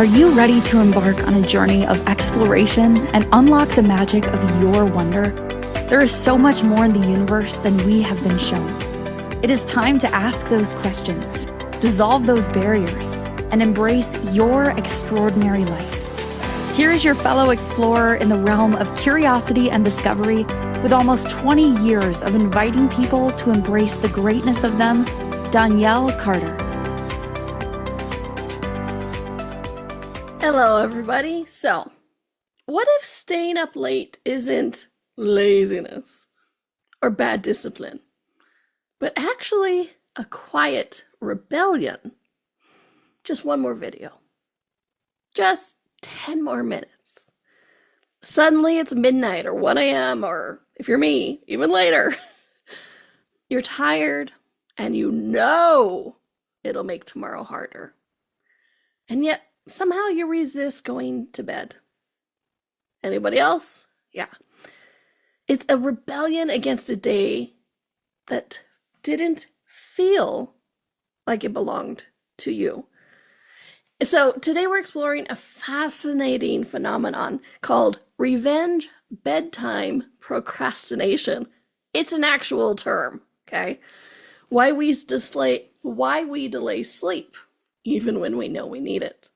Are you ready to embark on a journey of exploration and unlock the magic of your wonder? There is so much more in the universe than we have been shown. It is time to ask those questions, dissolve those barriers, and embrace your extraordinary life. Here is your fellow explorer in the realm of curiosity and discovery, with almost 20 years of inviting people to embrace the greatness of them, Donnielle Carter. Hello, everybody. So, what if staying up late isn't laziness or bad discipline, but actually a quiet rebellion? Just one more video. Just 10 more minutes. Suddenly it's midnight or 1 a.m. or, if you're me, even later. You're tired and you know it'll make tomorrow harder. And yet, somehow you resist going to bed. Anybody else? Yeah. It's a rebellion against a day that didn't feel like it belonged to you. So today we're exploring a fascinating phenomenon called revenge bedtime procrastination. It's an actual term, okay? Why we delay sleep even when we know we need it.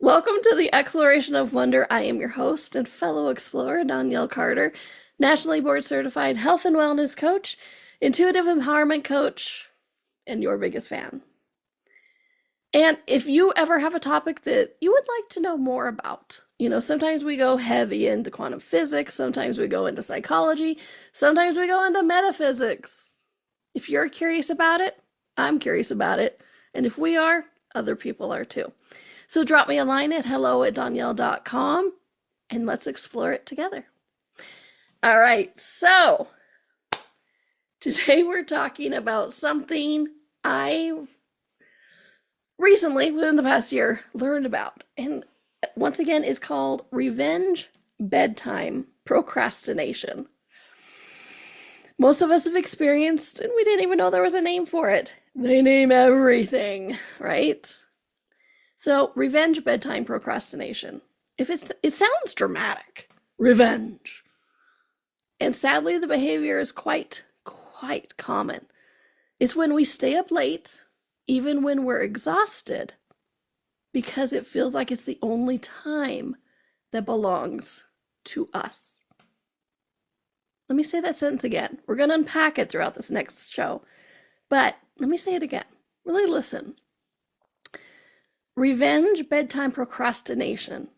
Welcome to the Exploration of Wonder. I am your host and fellow explorer, Donnielle Carter, nationally board certified health and wellness coach, intuitive empowerment coach, and your biggest fan. And if you ever have a topic that you would like to know more about, sometimes we go heavy into quantum physics, sometimes we go into psychology, sometimes we go into metaphysics. If you're curious about it, I'm curious about it. And if we are, other people are too. So drop me a line at hello@donnielle.com and let's explore it together. All right, so today we're talking about something I recently, within the past year, learned about. And once again, it's called revenge bedtime procrastination. Most of us have experienced, and we didn't even know there was a name for it. They name everything, right? So, revenge bedtime procrastination. It sounds dramatic. Revenge. And sadly, the behavior is quite common. It's when we stay up late, even when we're exhausted, because it feels like it's the only time that belongs to us. Let me say that sentence again. We're going to unpack it throughout this next show. But let me say it again. Really listen. Revenge bedtime procrastination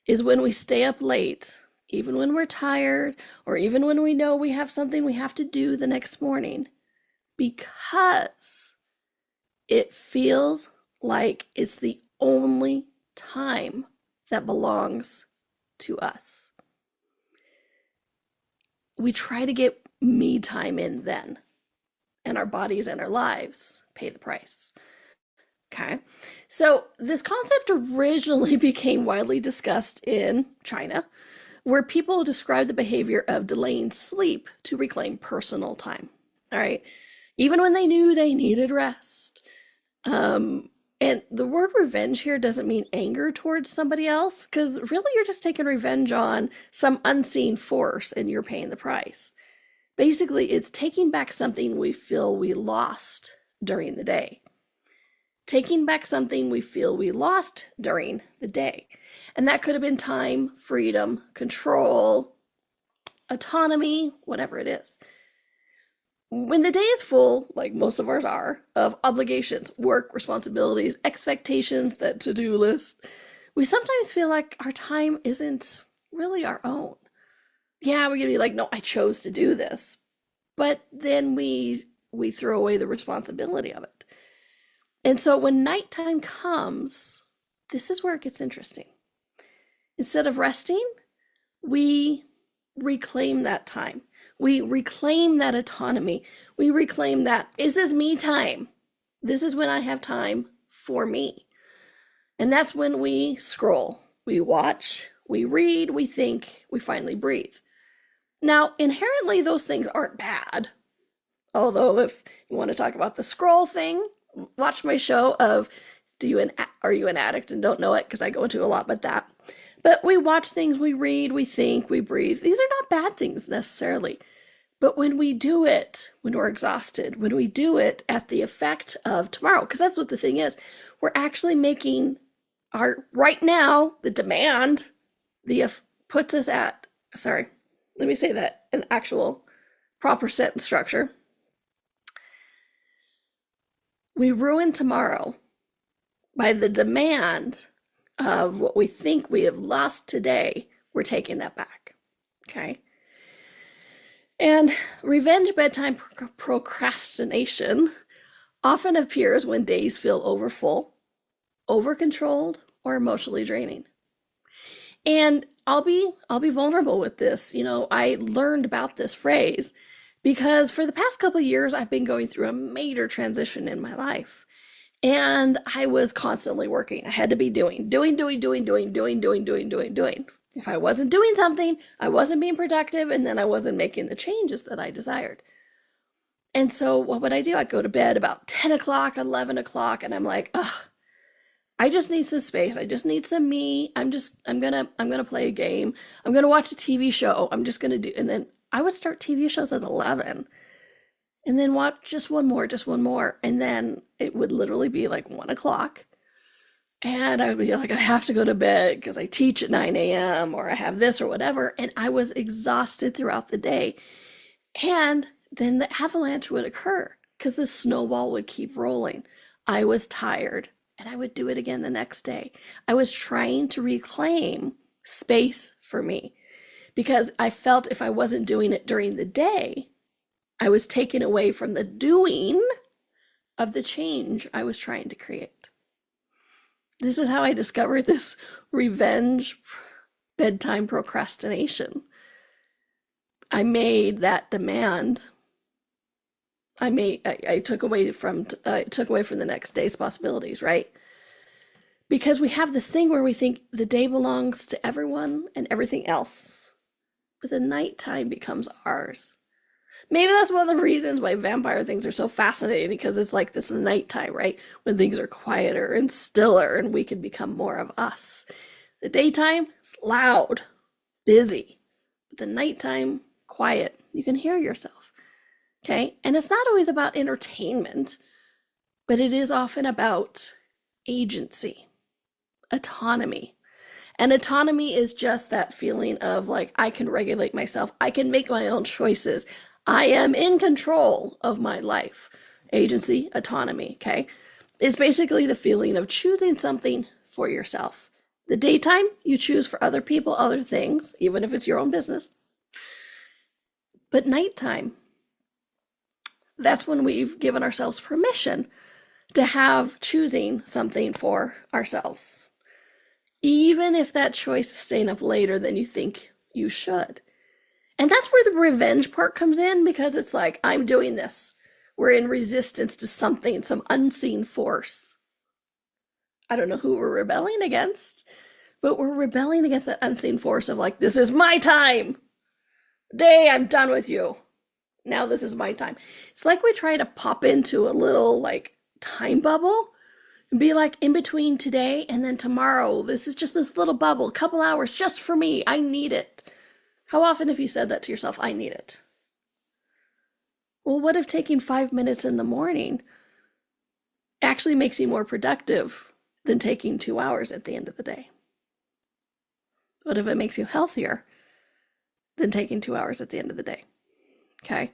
is when we stay up late, even when we're tired, or even when we know we have something we have to do the next morning, because it feels like it's the only time that belongs to us. We try to get me time in then, and our bodies and our lives pay the price. Okay, so this concept originally became widely discussed in China, where people describe the behavior of delaying sleep to reclaim personal time. All right, even when they knew they needed rest. And the word revenge here doesn't mean anger towards somebody else, because really you're just taking revenge on some unseen force and you're paying the price. Basically, it's taking back something we feel we lost during the day. Taking back something we feel we lost during the day. And that could have been time, freedom, control, autonomy, whatever it is. When the day is full, like most of ours are, of obligations, work, responsibilities, expectations, that to-do list, we sometimes feel like our time isn't really our own. Yeah, we're going to be like, no, I chose to do this. But then we throw away the responsibility of it. And so when nighttime comes, this is where it gets interesting. Instead of resting, we reclaim that time. We reclaim that autonomy. We reclaim that, this is me time. This is when I have time for me. And that's when we scroll, we watch, we read, we think, we finally breathe. Now, inherently, those things aren't bad. Although if you want to talk about the scroll thing, watch my show of Are you an addict and don't know it? Because I go into a lot with that. But we watch things, we read, we think, we breathe. These are not bad things necessarily. But when we do it, when we're exhausted, when we do it at the effect of tomorrow, because that's what the thing is, we're actually making right now, the demand, puts us at, sorry, let me say that in actual proper sentence structure. We ruin tomorrow by the demand of what we think we have lost today. We're taking that back. Okay. And revenge bedtime procrastination often appears when days feel overfull, overcontrolled, or emotionally draining. And I'll be vulnerable with this. I learned about this phrase because for the past couple of years I've been going through a major transition in my life. And I was constantly working. I had to be doing. If I wasn't doing something, I wasn't being productive, and then I wasn't making the changes that I desired. And so what would I do? I'd go to bed about 10 o'clock, 11 o'clock, and I'm like, ugh, I just need some space. I just need some me. I'm gonna play a game. I'm gonna watch a TV show. I'm just gonna do, and then I would start TV shows at 11. And then watch just one more. And then it would literally be like 1 o'clock. And I would be like, I have to go to bed because I teach at 9 a.m. or I have this or whatever. And I was exhausted throughout the day. And then the avalanche would occur because the snowball would keep rolling. I was tired and I would do it again the next day. I was trying to reclaim space for me because I felt if I wasn't doing it during the day, I was taken away from the doing of the change I was trying to create. This is how I discovered this revenge bedtime procrastination. I made that demand. I took away from the next day's possibilities, right? Because we have this thing where we think the day belongs to everyone and everything else, but the nighttime becomes ours. Maybe that's one of the reasons why vampire things are so fascinating, because it's like this nighttime, right? When things are quieter and stiller and we can become more of us. The daytime is loud, busy. But the nighttime, quiet. You can hear yourself. Okay? And it's not always about entertainment, but it is often about agency, autonomy. And autonomy is just that feeling of like, I can regulate myself. I can make my own choices. I am in control of my life. Agency, autonomy, okay? Is basically the feeling of choosing something for yourself. The daytime, you choose for other people, other things, even if it's your own business. But nighttime, that's when we've given ourselves permission to have choosing something for ourselves. Even if that choice is staying up later than you think you should. And that's where the revenge part comes in, because it's like, I'm doing this. We're in resistance to something, some unseen force. I don't know who we're rebelling against, but we're rebelling against that unseen force of like, this is my time. Day, I'm done with you. Now this is my time. It's like we try to pop into a little like time bubble and be like in between today and then tomorrow. This is just this little bubble, a couple hours just for me. I need it. How often have you said that to yourself? I need it. Well, what if taking 5 minutes in the morning actually makes you more productive than taking 2 hours at the end of the day? What if it makes you healthier than taking 2 hours at the end of the day? Okay.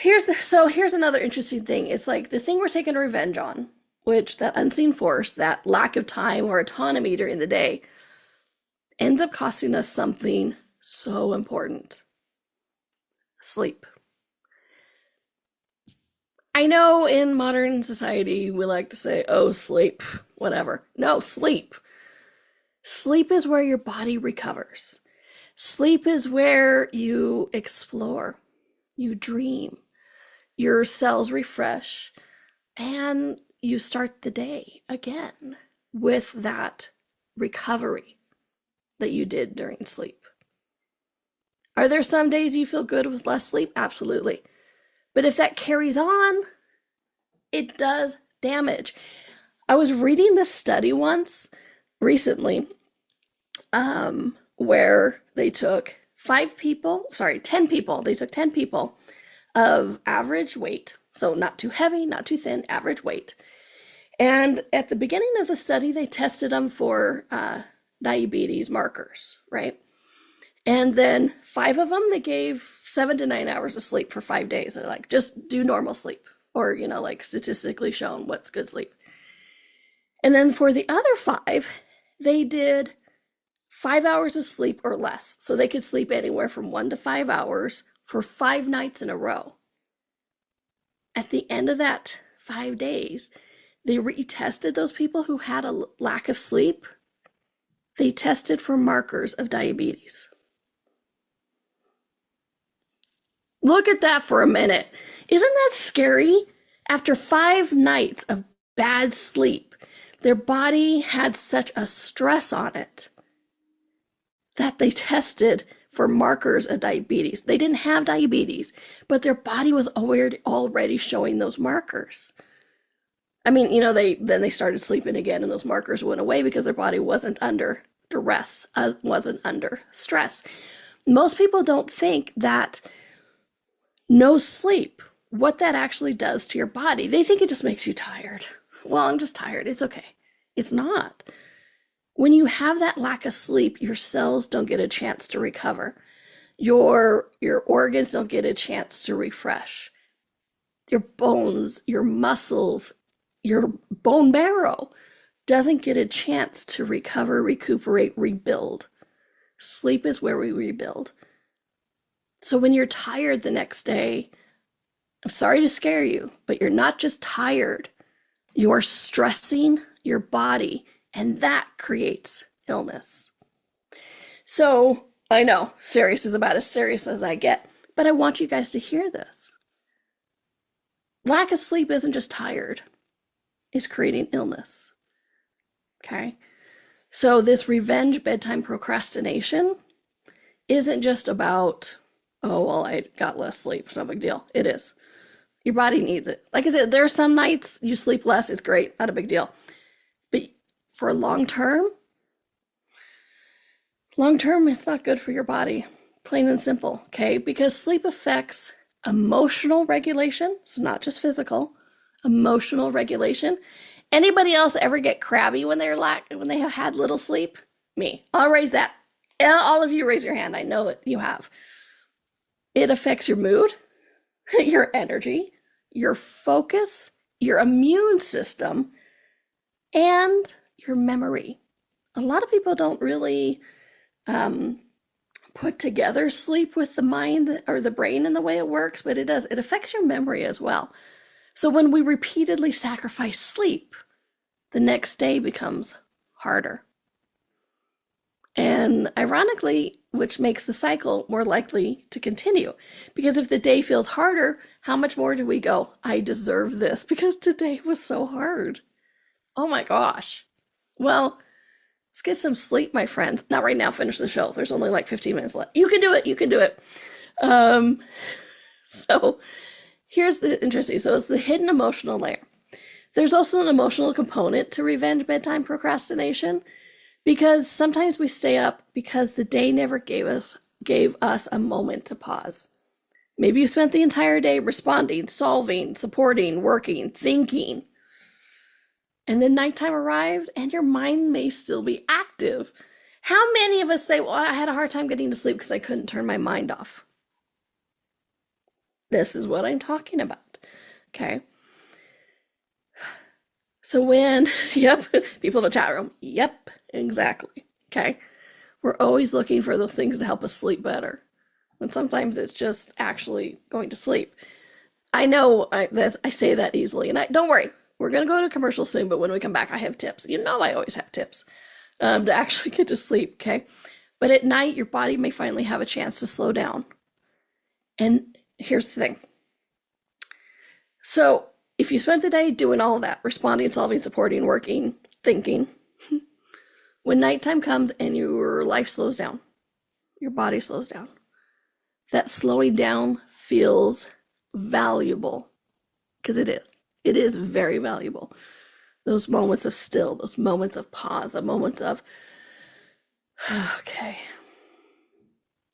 Here's another interesting thing. It's like the thing we're taking revenge on, which that unseen force, that lack of time or autonomy during the day, ends up costing us something so important. Sleep. I know in modern society we like to say, oh, sleep, whatever. No, sleep. Sleep is where your body recovers. Sleep is where you explore, you dream, your cells refresh, and you start the day again with that recovery that you did during sleep. Are there some days you feel good with less sleep? Absolutely. But if that carries on, it does damage. I was reading this study once recently, where they took 10 people. They took 10 people of average weight, so not too heavy, not too thin, average weight. And at the beginning of the study, they tested them for diabetes markers, right? And then 5 of them, they gave 7 to 9 hours of sleep for 5 days. They're like, just do normal sleep, or, like statistically shown what's good sleep. And then for the other 5, they did 5 hours of sleep or less. So they could sleep anywhere from 1 to 5 hours for 5 nights in a row. At the end of that 5 days, they retested those people who had a lack of sleep. They tested for markers of diabetes. Look at that for a minute. Isn't that scary? After 5 nights of bad sleep, their body had such a stress on it that they tested for markers of diabetes. They didn't have diabetes, but their body was already showing those markers. I mean, they started sleeping again, and those markers went away because their body wasn't under duress, wasn't under stress. Most people don't think that no sleep, what that actually does to your body. They think it just makes you tired. Well, I'm just tired. It's okay. It's not. When you have that lack of sleep, your cells don't get a chance to recover. Your organs don't get a chance to refresh. Your bones, your muscles, your bone marrow doesn't get a chance to recover, recuperate, rebuild. Sleep is where we rebuild. So when you're tired the next day, I'm sorry to scare you, but you're not just tired. You're stressing your body, and that creates illness. So I know, serious is about as serious as I get, but I want you guys to hear this. Lack of sleep isn't just tired. It's creating illness. Okay? So this revenge bedtime procrastination isn't just about, oh, well, I got less sleep. It's no big deal. It is. Your body needs it. Like I said, there are some nights you sleep less. It's great. Not a big deal. But for long term, it's not good for your body. Plain and simple. Okay? Because sleep affects emotional regulation. So not just physical. Emotional regulation. Anybody else ever get crabby when they have had little sleep? Me. I'll raise that. All of you raise your hand. I know it. You have. It affects your mood, your energy, your focus, your immune system, and your memory. A lot of people don't really put together sleep with the mind or the brain in the way it works, but it does. It affects your memory as well. So when we repeatedly sacrifice sleep, the next day becomes harder. And ironically, which makes the cycle more likely to continue. Because if the day feels harder, how much more do we go, I deserve this because today was so hard? Oh my gosh. Well, let's get some sleep, my friends. Not right now, finish the show. There's only like 15 minutes left. You can do it. You can do it. So here's the interesting. So it's the hidden emotional layer. There's also an emotional component to revenge bedtime procrastination. Because sometimes we stay up because the day never gave us a moment to pause. Maybe you spent the entire day responding, solving, supporting, working, thinking. And then nighttime arrives and your mind may still be active. How many of us say, well, I had a hard time getting to sleep because I couldn't turn my mind off? This is what I'm talking about. Okay. So yep, people in the chat room, yep, exactly. Okay. We're always looking for those things to help us sleep better. And sometimes it's just actually going to sleep. I know I say that easily. And don't worry, we're going to go to commercial soon, but when we come back, I have tips. You know I always have tips to actually get to sleep, okay? But at night, your body may finally have a chance to slow down. And here's the thing. So if you spent the day doing all of that, responding, solving, supporting, working, thinking, when nighttime comes and your life slows down, your body slows down, that slowing down feels valuable because it is. It is very valuable. those moments of still, those moments of pause, the moments of, okay,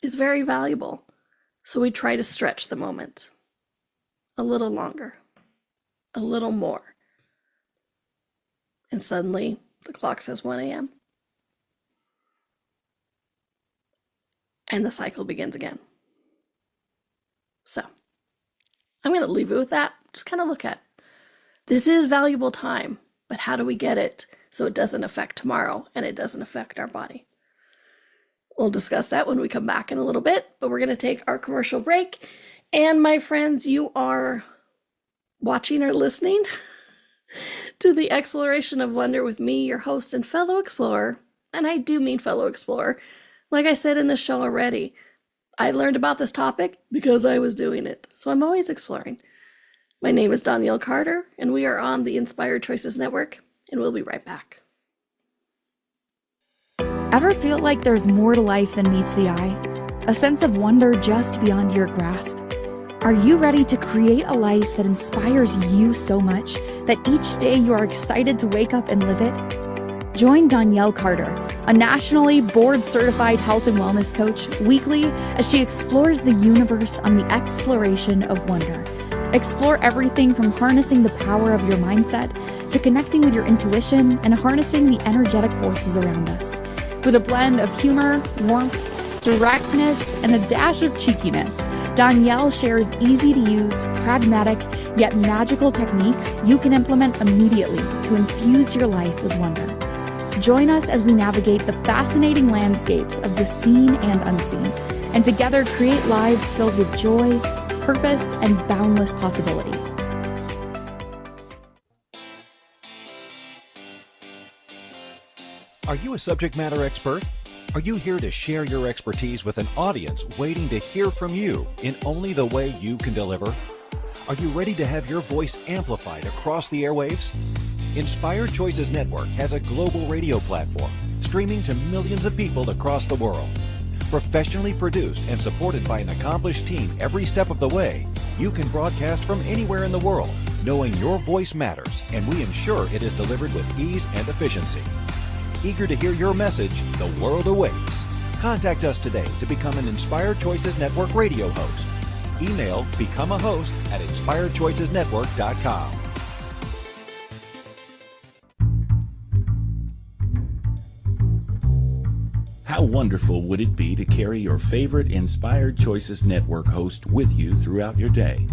is very valuable. So we try to stretch the moment a little longer, a little more. And suddenly the clock says 1 a.m. and the cycle begins again. So I'm going to leave it with that. Just kind of look at it. This is valuable time, but how do we get it so it doesn't affect tomorrow and it doesn't affect our body? We'll discuss that when we come back in a little bit, but we're going to take our commercial break. And my friends, you are watching or listening to the Exploration of Wonder with me, your host and fellow explorer. And I do mean fellow explorer. Like I said in the show already, I learned about this topic because I was doing it. So I'm always exploring. My name is Donnielle Carter, and we are on the Inspired Choices Network, and we'll be right back. Ever feel like there's more to life than meets the eye? A sense of wonder just beyond your grasp? Are you ready to create a life that inspires you so much that each day you are excited to wake up and live it? Join Donnielle Carter, a nationally board-certified health and wellness coach, weekly as she explores the universe on the exploration of wonder. Explore everything from harnessing the power of your mindset to connecting with your intuition and harnessing the energetic forces around us. With a blend of humor, warmth, directness, and a dash of cheekiness, Donnielle shares easy-to-use, pragmatic, yet magical techniques you can implement immediately to infuse your life with wonder. Join us as we navigate the fascinating landscapes of the seen and unseen, and together create lives filled with joy, purpose, and boundless possibility. Are you a subject matter expert? Are you here to share your expertise with an audience waiting to hear from you in only the way you can deliver? Are you ready to have your voice amplified across the airwaves? Inspired Choices Network has a global radio platform streaming to millions of people across the world. Professionally produced and supported by an accomplished team every step of the way, you can broadcast from anywhere in the world, knowing your voice matters, and we ensure it is delivered with ease and efficiency. Eager to hear your message, the world awaits. Contact us today to become an Inspired Choices Network radio host. Email becomeahost@inspiredchoicesnetwork.com. How wonderful would it be to carry your favorite Inspired Choices Network host with you throughout your day?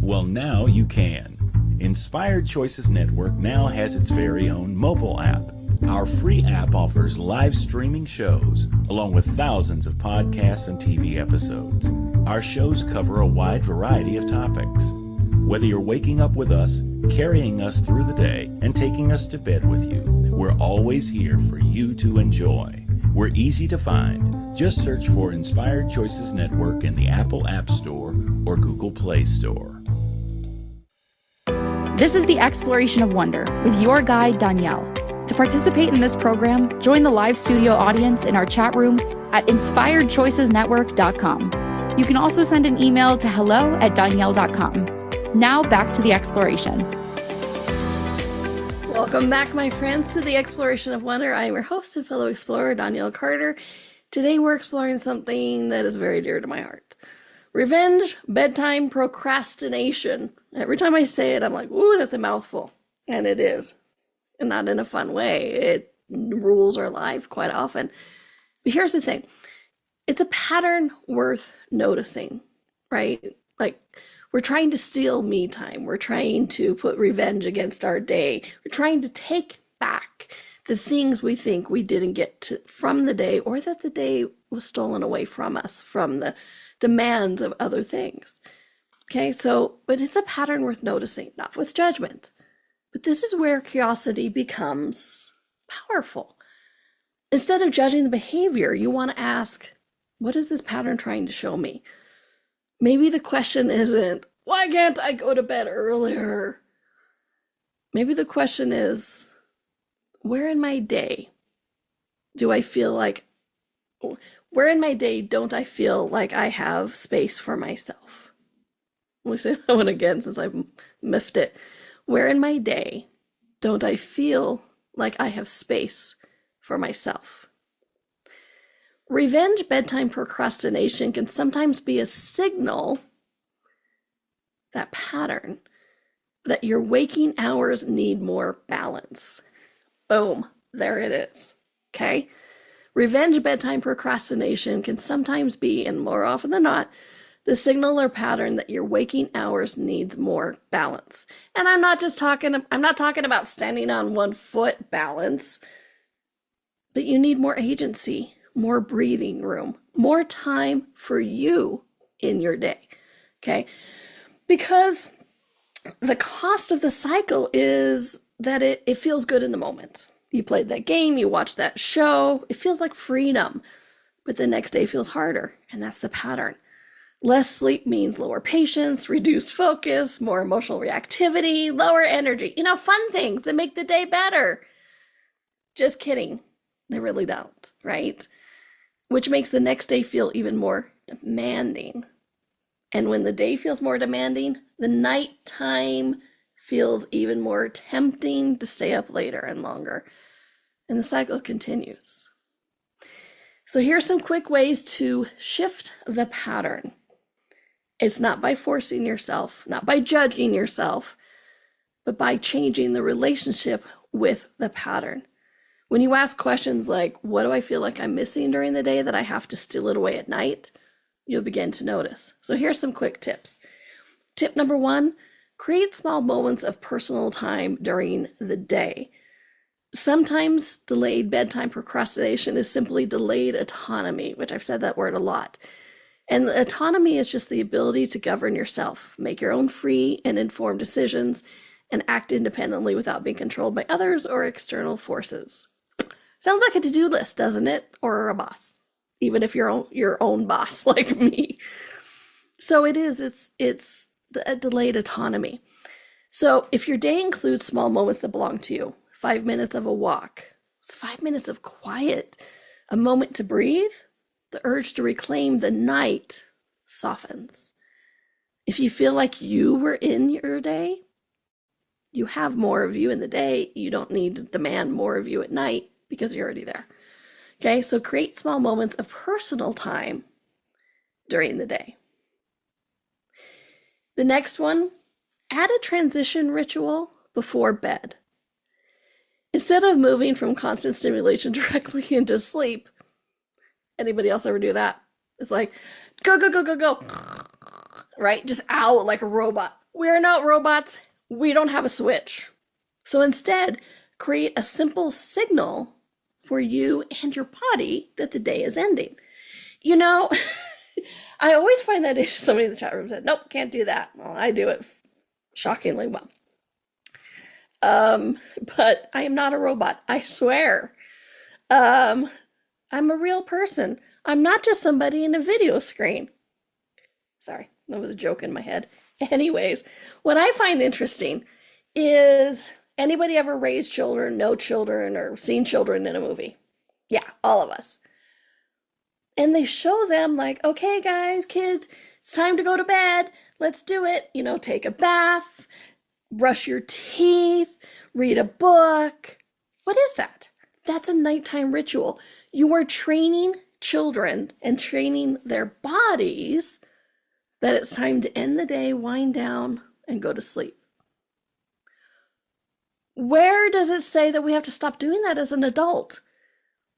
Well, now you can. Inspired Choices Network now has its very own mobile app. Our free app offers live streaming shows, along with thousands of podcasts and TV episodes. Our shows cover a wide variety of topics. Whether you're waking up with us, carrying us through the day, and taking us to bed with you, we're always here for you to enjoy. We're easy to find. Just search for Inspired Choices Network in the Apple App Store or Google Play Store. This is the Exploration of Wonder with your guide, Donnielle. To participate in this program, join the live studio audience in our chat room at inspiredchoicesnetwork.com. You can also send an email to hello@donnielle.com. Now back to the exploration. Welcome back, my friends, to the Exploration of Wonder. I am your host and fellow explorer, Donnielle Carter. Today we're exploring something that is very dear to my heart. Revenge, bedtime, procrastination. Every time I say it, I'm like, ooh, that's a mouthful. And it is. And not in a fun way. It rules our life quite often. But here's the thing. It's a pattern worth noticing, right? Like, we're trying to steal me time. We're trying to put revenge against our day. We're trying to take back the things we think we didn't get from the day, or that the day was stolen away from us, from the demands of other things. Okay, but it's a pattern worth noticing, not with judgment. But this is where curiosity becomes powerful. Instead of judging the behavior, you want to ask, what is this pattern trying to show me? Maybe the question isn't, why can't I go to bed earlier? Maybe the question is, where in my day don't I feel like I have space for myself? Let me say that one again since I've miffed it. Where in my day Don't I feel like I have space for myself? Revenge bedtime procrastination can sometimes be a signal, that pattern, that your waking hours need more balance. Boom, there it is. Okay? Revenge bedtime procrastination can sometimes be, and more often than not, the signal or pattern that your waking hours needs more balance. And I'm not talking about standing on one foot balance, but you need more agency, more breathing room, more time for you in your day. Okay? Because the cost of the cycle is that it feels good in the moment. You played that game, you watched that show, it feels like freedom, but the next day feels harder, and that's the pattern. Less sleep means lower patience, reduced focus, more emotional reactivity, lower energy. Fun things that make the day better. Just kidding. They really don't, right? Which makes the next day feel even more demanding. And when the day feels more demanding, the nighttime feels even more tempting to stay up later and longer. And the cycle continues. So here's some quick ways to shift the pattern. It's not by forcing yourself, not by judging yourself, but by changing the relationship with the pattern. When you ask questions like, what do I feel like I'm missing during the day that I have to steal it away at night? You'll begin to notice. So here's some quick tips. Tip number 1, create small moments of personal time during the day. Sometimes delayed bedtime procrastination is simply delayed autonomy, which I've said that word a lot. And autonomy is just the ability to govern yourself, make your own free and informed decisions, and act independently without being controlled by others or external forces. Sounds like a to-do list, doesn't it? Or a boss, even if you're your own boss like me. So it's a delayed autonomy. So if your day includes small moments that belong to you, 5 minutes of a walk, 5 minutes of quiet, a moment to breathe, the urge to reclaim the night softens. If you feel like you were in your day, you have more of you in the day. You don't need to demand more of you at night because you're already there. Okay, so create small moments of personal time during the day. The next one, add a transition ritual before bed. Instead of moving from constant stimulation directly into sleep, anybody else ever do that? It's like, go, go, go, go, go, right? Just out like a robot. We're not robots. We don't have a switch. So instead, create a simple signal for you and your body that the day is ending. I always find that if somebody in the chat room said, nope, can't do that. Well, I do it shockingly well. But I am not a robot, I swear. I'm a real person. I'm not just somebody in a video screen. Sorry, that was a joke in my head. Anyways, what I find interesting is, anybody ever raised children, know children, or seen children in a movie? Yeah, all of us. And they show them like, okay, guys, kids, it's time to go to bed. Let's do it. Take a bath, brush your teeth, read a book. What is that? That's a nighttime ritual. You are training children and training their bodies that it's time to end the day, wind down, and go to sleep. Where does it say that we have to stop doing that as an adult?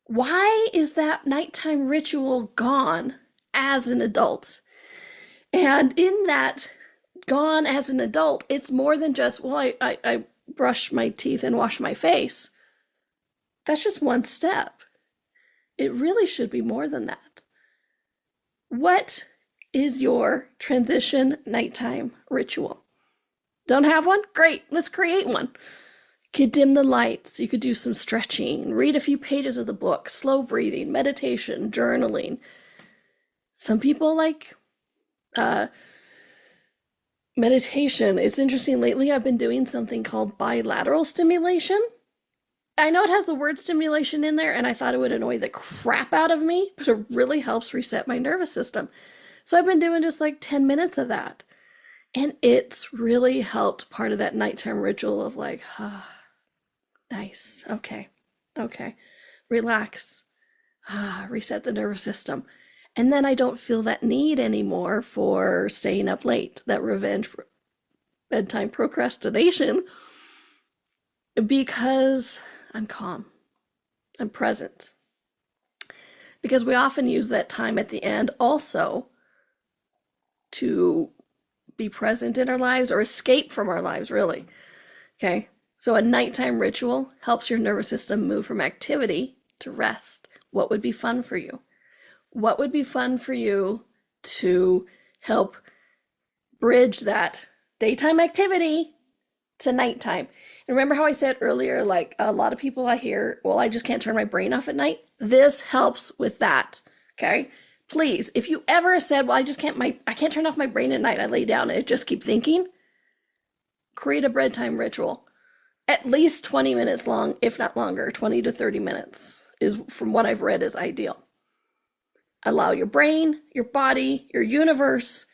Why is that nighttime ritual gone as an adult? And in that gone as an adult, it's more than just, well, I brush my teeth and wash my face. That's just one step. It really should be more than that. What is your transition nighttime ritual? Don't have one? Great, let's create one. You could dim the lights, you could do some stretching, read a few pages of the book, slow breathing, meditation, journaling. Some people like meditation. It's interesting, lately I've been doing something called bilateral stimulation. I know it has the word stimulation in there, and I thought it would annoy the crap out of me, but it really helps reset my nervous system. So I've been doing just like 10 minutes of that. And it's really helped part of that nighttime ritual of like, Nice. Okay. Relax. Reset the nervous system. And then I don't feel that need anymore for staying up late, that revenge bedtime procrastination, because I'm calm. I'm present. Because we often use that time at the end also to be present in our lives or escape from our lives, really. Okay? So a nighttime ritual helps your nervous system move from activity to rest. What would be fun for you? What would be fun for you to help bridge that daytime activity to nighttime? And remember how I said earlier, like a lot of people I hear, well, I just can't turn my brain off at night. This helps with that. Okay? Please, if you ever said, well, I can't turn off my brain at night. I lay down and I just keep thinking. Create a bedtime ritual. At least 20 minutes long, if not longer. 20 to 30 minutes is, from what I've read, is ideal. Allow your brain, your body, your universe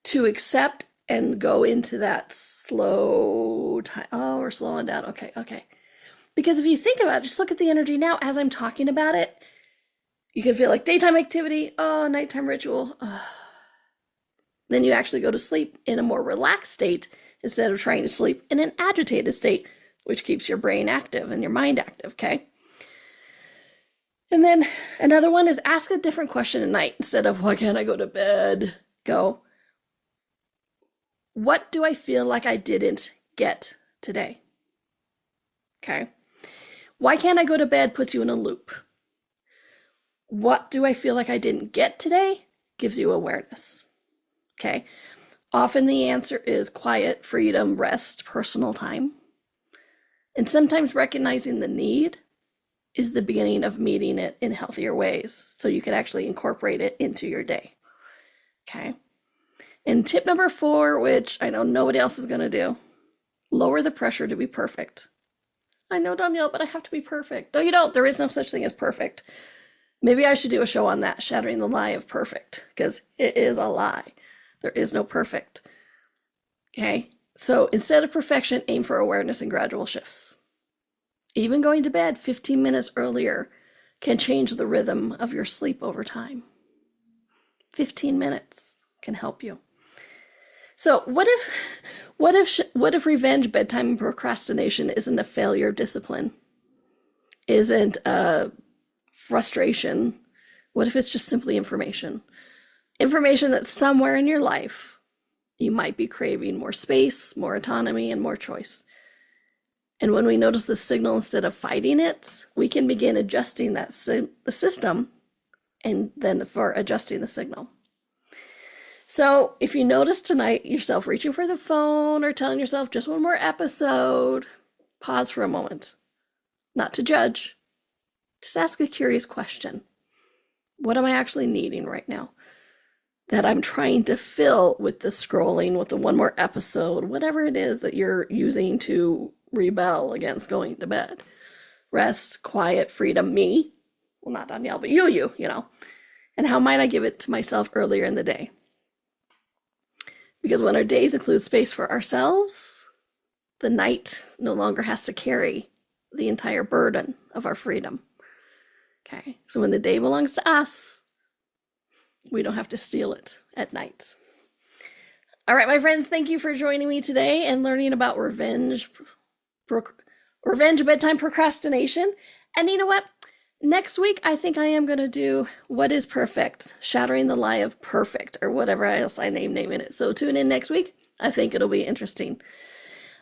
to accept and go into that slow time. Oh, we're slowing down. Okay. Because if you think about it, just look at the energy now as I'm talking about it. You can feel like daytime activity, nighttime ritual. Then you actually go to sleep in a more relaxed state instead of trying to sleep in an agitated state, which keeps your brain active and your mind active, okay? And then another one is ask a different question at night. Instead of, why can't I go to bed? Go, what do I feel like I didn't get today? Okay. Why can't I go to bed puts you in a loop. What do I feel like I didn't get today gives you awareness. Okay. Often the answer is quiet, freedom, rest, personal time. And sometimes recognizing the need is the beginning of meeting it in healthier ways, so you can actually incorporate it into your day. Okay. And tip number 4, which I know nobody else is going to do, lower the pressure to be perfect. I know, Donnielle, but I have to be perfect. No, you don't. There is no such thing as perfect. Maybe I should do a show on that, shattering the lie of perfect, because it is a lie. There is no perfect. Okay? So instead of perfection, aim for awareness and gradual shifts. Even going to bed 15 minutes earlier can change the rhythm of your sleep over time. 15 minutes can help you. So what if revenge, bedtime, and procrastination isn't a failure of discipline? Isn't a frustration? What if it's just simply information? Information that somewhere in your life you might be craving more space, more autonomy, and more choice. And when we notice the signal instead of fighting it, we can begin adjusting the system and then for adjusting the signal. So if you notice tonight yourself reaching for the phone or telling yourself just one more episode, pause for a moment. Not to judge. Just ask a curious question. What am I actually needing right now that I'm trying to fill with the scrolling, with the one more episode, whatever it is that you're using to rebel against going to bed? Rest, quiet, freedom, me. Well, not Donnielle, but you know. And how might I give it to myself earlier in the day? Because when our days include space for ourselves, the night no longer has to carry the entire burden of our freedom. Okay, so when the day belongs to us, we don't have to steal it at night. All right, my friends, thank you for joining me today and learning about revenge, bedtime procrastination. And you know what? Next week, I think I am going to do what is perfect, shattering the lie of perfect, or whatever else I naming it. So tune in next week. I think it'll be interesting.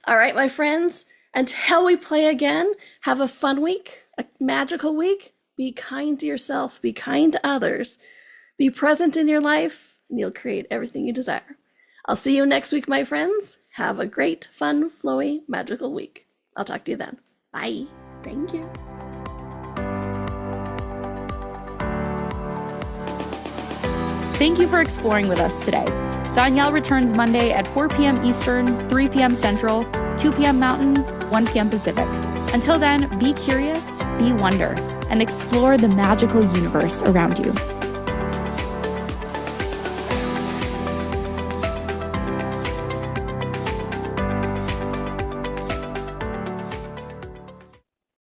All right, my friends, until we play again, have a fun week, a magical week. Be kind to yourself. Be kind to others. Be present in your life, and you'll create everything you desire. I'll see you next week, my friends. Have a great, fun, flowy, magical week. I'll talk to you then. Bye. Thank you. Thank you for exploring with us today. Donnielle returns Monday at 4 p.m. Eastern, 3 p.m. Central, 2 p.m. Mountain, 1 p.m. Pacific. Until then, be curious, be wonder, and explore the magical universe around you.